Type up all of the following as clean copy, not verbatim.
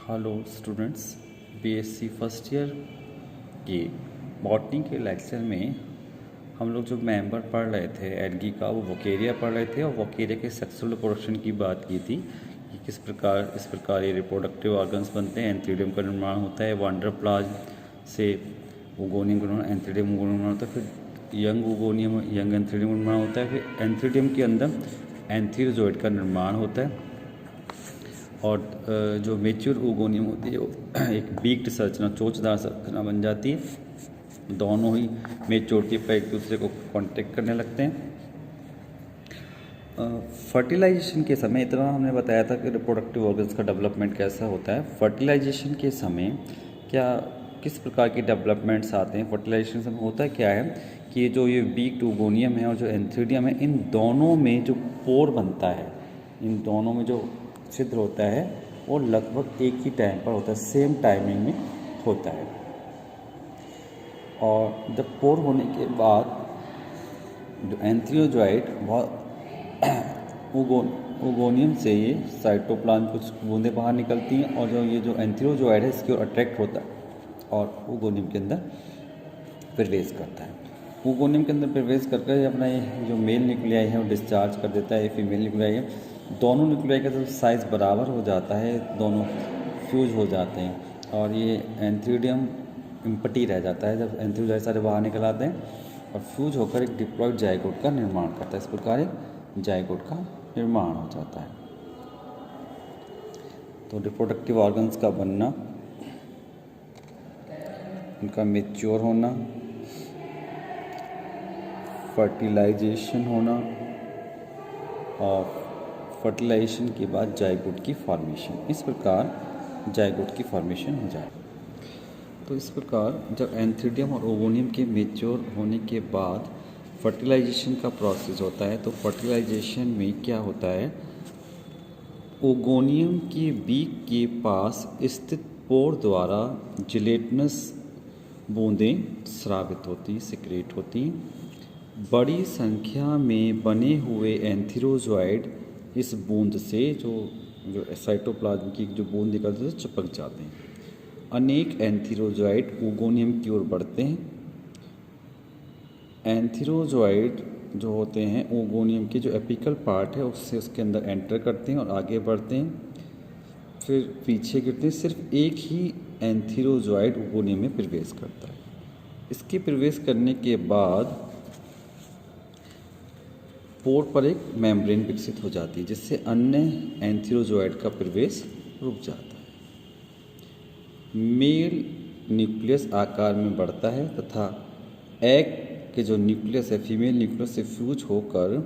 Hello students, BSc first year के botany के lecture में हम लोग जो मेंबर पढ़ रहे थे एल्गी का, वो वोकेरिया पढ़ रहे थे और वोकेरिया के सेक्सुअल रिप्रोडक्शन की बात की थी कि इस प्रकार ये रिप्रोडक्टिव ऑर्गन्स बनते हैं। एंथ्रीडियम का निर्माण होता है, वांडरप्लाज्म से ओगोनियम का निर्माण, एंथ्रीडियम का निर्माण होता है, फिर यंग एंथ्रीडियम का निर्माण होता है, फिर एंथ्रीडियम के अंदर एंथीरोजोइड का निर्माण होता है और जो मेच्योर ओगोनियम होती है वो एक बीक्ड संरचना, चोंचदार संरचना बन जाती है। दोनों ही मेच्योर के पर एक दूसरे को कांटेक्ट करने लगते हैं। फर्टिलाइजेशन के समय इतना हमने बताया था कि रिप्रोडक्टिव ऑर्गन्स का डेवलपमेंट कैसा होता है। फर्टिलाइजेशन के समय किस प्रकार के डेवलपमेंट्स आते हैं। फर्टिलाइजेशन समय होता है क्या है कि जो ये बीक्ड ओगोनियम है और जो एंथ्रीडियम है, इन दोनों में जो पोर बनता है, इन दोनों में जो छिद्र होता है वो लगभग एक ही टाइम पर होता है, सेम टाइमिंग में होता है। और जब पोर होने के बाद जो एंथ्रियोजॉइड ओगोनियम से ये साइटोप्लाज्म कुछ बूंदें बाहर निकलती हैं और जो एंथ्रियोजॉइड है इसकी ओर अट्रैक्ट होता है और ओगोनियम के अंदर प्रवेश करता है। ओगोनियम के अंदर प्रवेश करके अपना ये जो मेल न्यूक्लियाई है वो डिस्चार्ज कर देता है। फीमेल न्यूक्लियाई है, दोनों न्यूक्लियाई का जब साइज़ बराबर हो जाता है, दोनों फ्यूज हो जाते हैं और ये एंथ्रीडियम इम्पटी रह जाता है। जब एंथ्रीडियम सारे बाहर निकल आते हैं और फ्यूज होकर एक डिप्लॉयड जाइगोट का निर्माण करता है। इस प्रकार एक जाइगोट का निर्माण हो जाता है। तो रिप्रोडक्टिव ऑर्गन्स का बनना, उनका मेच्योर होना, फर्टिलाइजेशन होना और फर्टिलाइजेशन के बाद जाइगोट की फॉर्मेशन, इस प्रकार जाइगोट की फॉर्मेशन हो जाए। तो इस प्रकार जब एंथ्रीडियम और ओगोनियम के मेच्योर होने के बाद फर्टिलाइजेशन का प्रोसेस होता है, तो फर्टिलाइजेशन में क्या होता है, ओगोनियम के बीक के पास स्थित पोर द्वारा जिलेटिनस बूंदें स्रावित होती, सिक्रेट होती। बड़ी संख्या में बने हुए एंथीरोजॉइड इस बूंद से जो साइटोप्लाज्म की जो बूंद निकलती है चिपक जाते हैं। अनेक एंथीरोजॉइड ओगोनियम की ओर बढ़ते हैं। एंथीरोजॉइड जो होते हैं ओगोनियम के जो एपिकल पार्ट है उससे उसके अंदर एंटर करते हैं और आगे बढ़ते हैं, फिर पीछे गिरते हैं। सिर्फ एक ही एंथीरोजॉइड ओगोनियम में प्रवेश करता है। इसके प्रवेश करने के बाद पोर पर एक मेम्ब्रेन विकसित हो जाती है जिससे अन्य एंथीरोजॉइड का प्रवेश रुक जाता है। मेल न्यूक्लियस आकार में बढ़ता है तथा एग के जो न्यूक्लियस है फीमेल न्यूक्लियस से फ्यूज होकर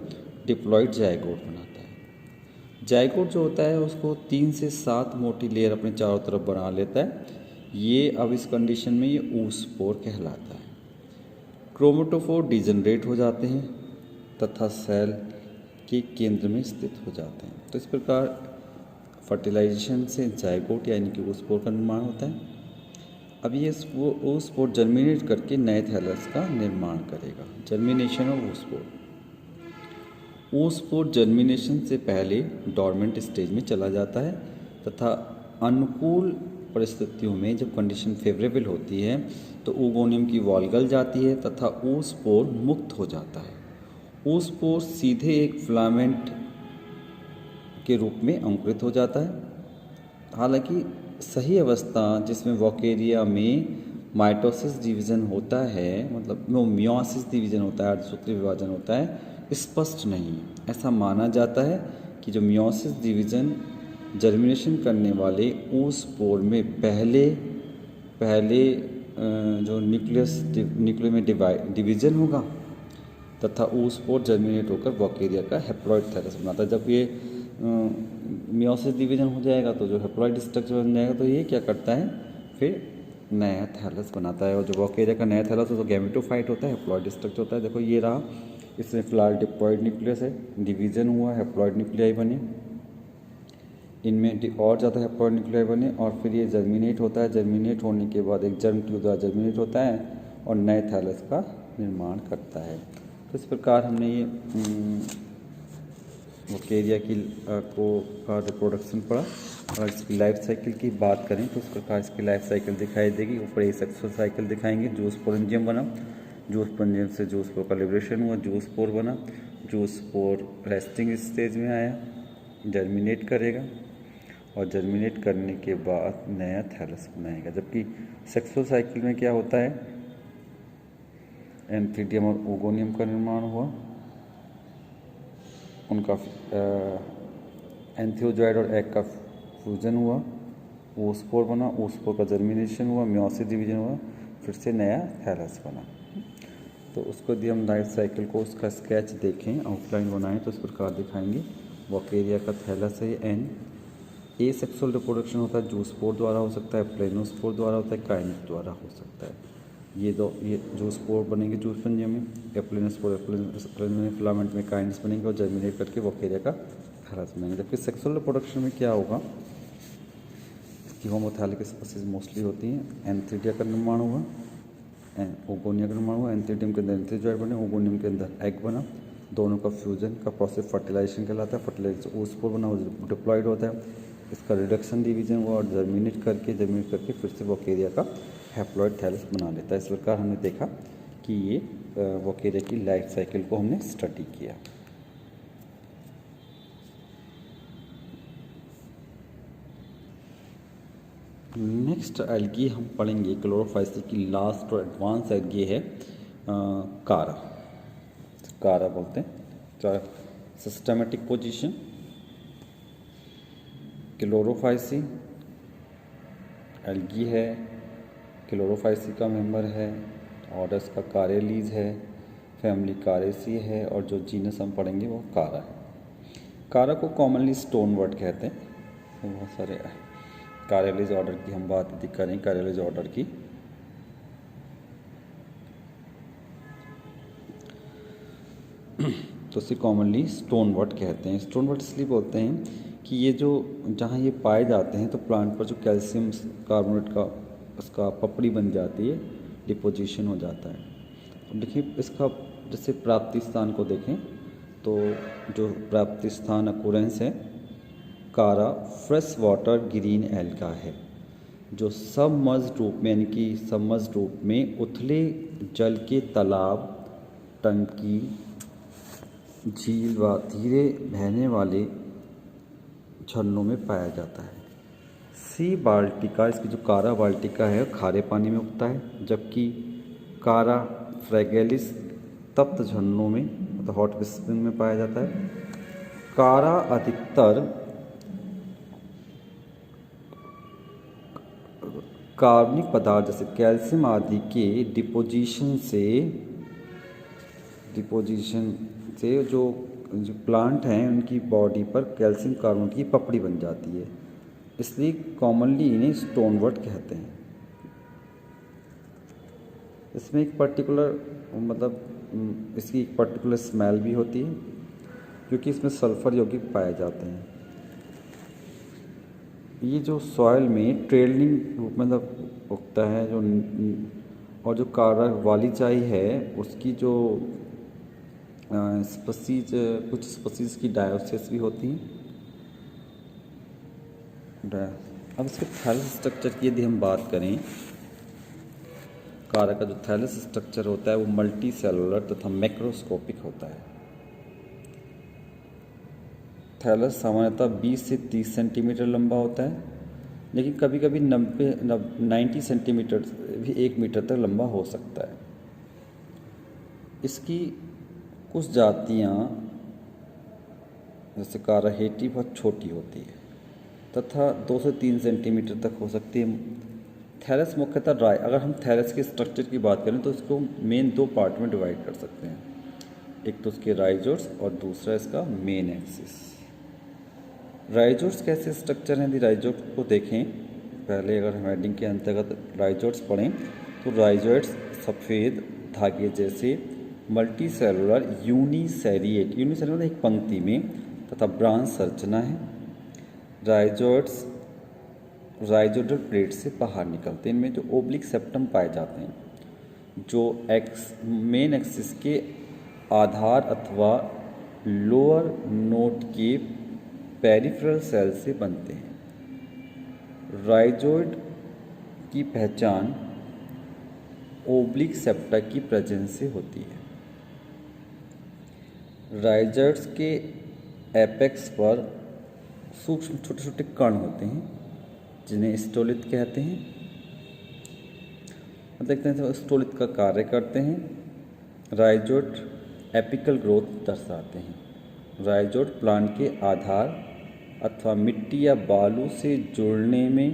डिप्लॉयड जाइगोट बनाता है। जाइगोट जो होता है उसको 3 से 7 मोटी लेयर अपने चारों तरफ बना लेता है। ये अब इस कंडीशन में ये oospore कहलाता है। क्रोमेटोफोर डिजनरेट हो जाते हैं तथा सेल के केंद्र में स्थित हो जाते हैं। तो इस प्रकार फर्टिलाइजेशन से जाइगोट यानी कि oospore का निर्माण होता है। अब ये oospore जर्मिनेट करके नए थैलस का निर्माण करेगा। Germination of oospore। oospore germination से पहले डॉर्मेंट स्टेज में चला जाता है तथा अनुकूल परिस्थितियों में जब कंडीशन फेवरेबल होती है तो ओगोनियम की वॉल गल जाती है तथा oospore मुक्त हो जाता है। oospore सीधे एक फिलामेंट के रूप में अंकुरित हो जाता है। हालांकि सही अवस्था जिसमें वोकेरिया में माइटोसिस डिवीज़न होता है, मतलब मियोसिस डिवीज़न होता है, अर्धसूत्री विभाजन होता है, स्पष्ट नहीं। ऐसा माना जाता है कि जो मियोसिस डिवीज़न जर्मिनेशन करने वाले oospore में पहले जो न्यूक्लियस में डिवीज़न होगा तथा oospore जर्मिनेट होकर वोकेरिया का हैप्लॉइड थैलस बनाता है। जब ये मियोसिस डिवीजन हो जाएगा तो जो हैप्लॉइड स्ट्रक्चर बन जाएगा, तो ये क्या करता है, फिर नया थैलस बनाता है। और जो वोकेरिया का नया थैलस है तो गैमेटोफाइट होता है, हैप्लॉइड स्ट्रक्चर होता है। देखो ये रहा, इसमें फिलहाल डिप्लॉइड न्यूक्लियस है, डिवीज़न हुआ, हैप्लॉइड न्यूक्लियाई बने, इनमें और ज़्यादा हैप्लॉइड न्यूक्लियाई बने और फिर ये जर्मिनेट होता है। जर्मिनेट होने के बाद एक जर्म ट्यूब द्वारा जर्मिनेट होता है और नए थैलस का निर्माण करता है। तो इस प्रकार हमने ये वोकेरिया का रिप्रोडक्शन पढ़ा। और इसकी लाइफ साइकिल की बात करें तो इस प्रकार इसकी लाइफ साइकिल दिखाई देगी। ऊपर एक सेक्सुअल साइकिल दिखाएंगे। जूस्पोरेंजियम बना, जूस्पोरेंजियम से जूस्पोर का लिबरेशन हुआ, जूस्पोर बना, जूस्पोर रेस्टिंग स्टेज में आया, जर्मिनेट करेगा और जर्मिनेट करने के बाद नया थैलस बनाएगा। जबकि सेक्सुअल साइकिल में क्या होता है, एंथीडियम और ओगोनियम का निर्माण हुआ, उनका एंथियोजॉइड और एग का फ्यूजन हुआ, ओस्पोर बना, ओस्पोर का जर्मिनेशन हुआ, मियोसिस डिवीजन हुआ, फिर से नया थैलस बना। तो उसको यदि हम लाइफ साइकिल को उसका स्केच देखें, आउटलाइन बनाएं तो इस प्रकार दिखाएंगे। वोकेरिया का थैलस है एन। ए सेक्सुअल रिप्रोडक्शन होता है जूस्पोर द्वारा हो सकता है, प्लेनोस्पोर द्वारा होता है, काइनेट द्वारा हो सकता है। ये जूस्पोर बनेंगे जूस्पोरेंजियम में, या प्लेनोस्पोर फिलामेंट में काइनेट्स बनेंगे और जर्मिनेट करके वोकेरिया का थैलस बनेंगे। जबकि सेक्सुअल रिप्रोडक्शन में क्या होगा, इसकी होमोथैलिक स्पीशीज मोस्टली होती हैं। एंथीडिया का निर्माण हुआ, ओगोनिया का निर्माण हुआ, एंथीडियम के अंदर एंथीजॉइड बने, ओगोनियम के अंदर एग बना, दोनों का फ्यूजन का प्रोसेस फर्टिलाइजेशन कहलाता है। फर्टिलाइजेशन ओस्पोर बना, वो डिप्लॉयड होता है, इसका रिडक्शन डिवीजन हुआ और जर्मिनेट करके फिर से वोकेरिया का हैप्लॉइड थैलस बना लेता है। इस प्रकार हमने देखा कि ये वोकेरिया की लाइफ साइकिल को हमने स्टडी किया। नेक्स्ट एल्गी हम पढ़ेंगे क्लोरोफाइसी की लास्ट और एडवांस एल्गी है कारा। कारा बोलते हैं। सिस्टमेटिक पोजीशन, क्लोरोफाइसी एल्गी है, क्लोरोफाइसी का मेंबर है, ऑर्डर्स का कारेलीज है, फैमिली कारेसी है और जो जीनस हम पढ़ेंगे वो कारा है। कारा को कॉमनली स्टोन वर्ड कहते हैं। बहुत सारे कारेलीज ऑर्डर की हम बात यदि करें, कारेलीज ऑर्डर की, तो इसे कॉमनली स्टोन वर्ड कहते हैं। स्टोन वर्ड इसलिए बोलते हैं कि ये जो जहाँ ये पाए जाते हैं तो प्लांट पर जो कैल्शियम कार्बोनेट का उसका पपड़ी बन जाती है, डिपोजिशन हो जाता है। अब देखिए इसका जैसे प्राप्ति स्थान को देखें तो जो प्राप्ति स्थान अकोरेंस है कारा फ्रेश वाटर ग्रीन एल्गा है, जो सबमर्ज्ड रूप में यानी कि सबमर्ज्ड रूप में उथले जल के तालाब, टंकी, झील व धीरे बहने वाले झरनों में पाया जाता है। सी बाल्टिका, इसकी जो कारा बाल्टिका है खारे पानी में उगता है, जबकि कारा फ्रैगेलिस तप्त झरनों में मतलब हॉट स्प्रिंग में पाया जाता है। कारा अधिकतर कार्बनिक पदार्थ जैसे कैल्शियम आदि के डिपोजिशन से जो प्लांट हैं उनकी बॉडी पर कैल्शियम कार्बोनेट की पपड़ी बन जाती है, इसलिए कॉमनली इन्हें स्टोन वर्ड कहते हैं। इसमें एक पर्टिकुलर मतलब इसकी एक पर्टिकुलर स्मेल भी होती है क्योंकि इसमें सल्फर यौगिक पाए जाते हैं। ये जो सॉइल में ट्रेलिंग रूप मतलब उगता है जो, और जो कारा वाली चाई है उसकी जो स्पीसीज, कुछ स्पीसीज की डायोसिस भी होती हैं। अब इसके थैलस स्ट्रक्चर की यदि हम बात करें, कारा का जो थैलस स्ट्रक्चर होता है वो मल्टी सेलुलर तथा मैक्रोस्कोपिक होता है। थैलस सामान्यतः 20 से 30 सेंटीमीटर लंबा होता है, लेकिन कभी कभी 90 सेंटीमीटर भी 1 मीटर तक लंबा हो सकता है। इसकी कुछ जातियाँ जैसे कारा हेटी बहुत छोटी होती है तथा 2 से 3 सेंटीमीटर तक हो सकती है। थैलस मुख्यतः अगर हम थैलस के स्ट्रक्चर की बात करें तो इसको मेन 2 पार्ट में डिवाइड कर सकते हैं। एक तो उसके राइजोट्स और दूसरा इसका मेन एक्सिस। राइजोट्स कैसे स्ट्रक्चर हैं, यदि राइजोट्स को देखें पहले, अगर हम हेडिंग के अंतर्गत राइजोट्स पढ़ें तो राइजोट्स सफ़ेद धागे जैसे मल्टी सेलुलर यूनिसेरिएट मतलब एक पंक्ति में तथा ब्रांच संरचना है। राइजोट्स राइजोडल प्लेट से बाहर निकलते हैं। इनमें जो ओब्लिक सेप्टम पाए जाते हैं जो मेन एक्सिस के आधार अथवा लोअर नोट के पेरिफेरल सेल से बनते हैं। राइजोइड की पहचान ओब्लिक सेप्टा की प्रेजेंस से होती है। राइजोइड्स के एपेक्स पर सूक्ष्म छोटे छोटे कण होते हैं जिन्हें स्टोलिथ कहते हैं। देखते हैं तो स्टोलिथ का कार्य करते हैं। राइजोइड एपिकल ग्रोथ दर्शाते हैं। राइजोइड प्लांट के आधार अथवा मिट्टी या बालू से जुड़ने में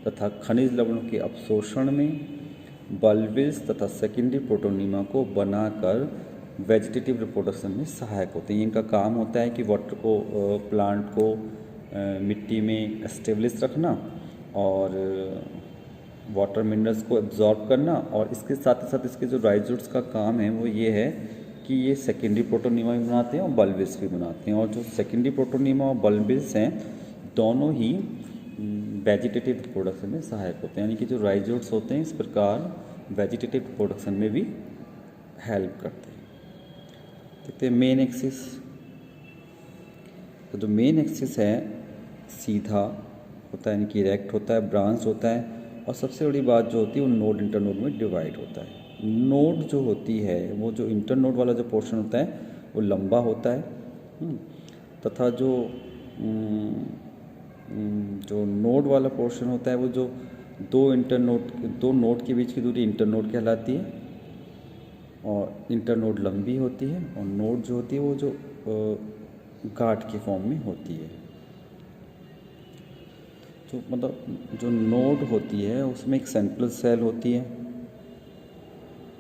तथा खनिज लवणों के अवशोषण में बल्बिल्स तथा सेकेंडरी प्रोटोनीमा को बनाकर वेजिटेटिव रिप्रोडक्शन में सहायक होते हैं। इनका काम होता है कि वाटर को प्लांट को मिट्टी में एस्टेब्लिश रखना और वाटर मिनरल्स को एब्जॉर्ब करना, और इसके साथ ही साथ इसके जो राइजोइड्स का काम है वो ये है कि ये सेकेंडरी प्रोटोनीमा भी बनाते हैं और बल्बिल्स भी बनाते हैं। और जो सेकेंडरी प्रोटोनीमा और बल्बिल्स हैं दोनों ही वेजिटेटिव रिप्रोडक्शन में सहायक होते हैं। यानी कि जो राइजोइड्स होते हैं इस प्रकार वेजिटेटिव रिप्रोडक्शन में भी हेल्प करते हैं। देखते हैं मेन एक्सिस। तो जो मेन एक्सिस है सीधा होता है, यानी कि इरेक्ट होता है, ब्रांच होता है, और सबसे बड़ी बात जो होती है वो नोड इंटरनोड में डिवाइड होता है। नोड जो होती है वो जो इंटरनोड वाला जो पोर्शन होता है वो लंबा होता है तथा जो नोड वाला पोर्शन होता है वो जो दो नोड के बीच की दूरी इंटरनोड कहलाती है, और इंटरनोड लंबी होती है, और नोड जो होती है वो जो गांठ के फॉर्म में होती है। जो मतलब जो नोड होती है उसमें एक सेंट्रल सेल होती है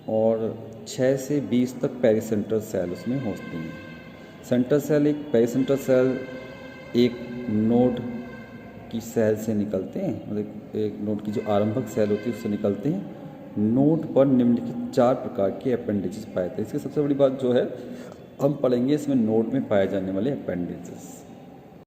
और 6 से 20 तक पेरीसेंट्रल सेल उसमें होती हैं। सेंट्रल सेल पेरीसेंट्रल सेल एक नोड की सेल से निकलते हैं, मतलब एक नोड की जो आरंभक सेल होती है उससे निकलते हैं। नोड पर निम्नलिखित 4 प्रकार के अपेंडेजेस पाए जाते हैं। इसकी सबसे बड़ी बात जो है हम पढ़ेंगे इसमें नोड में पाए जाने वाले अपेंडेजेस।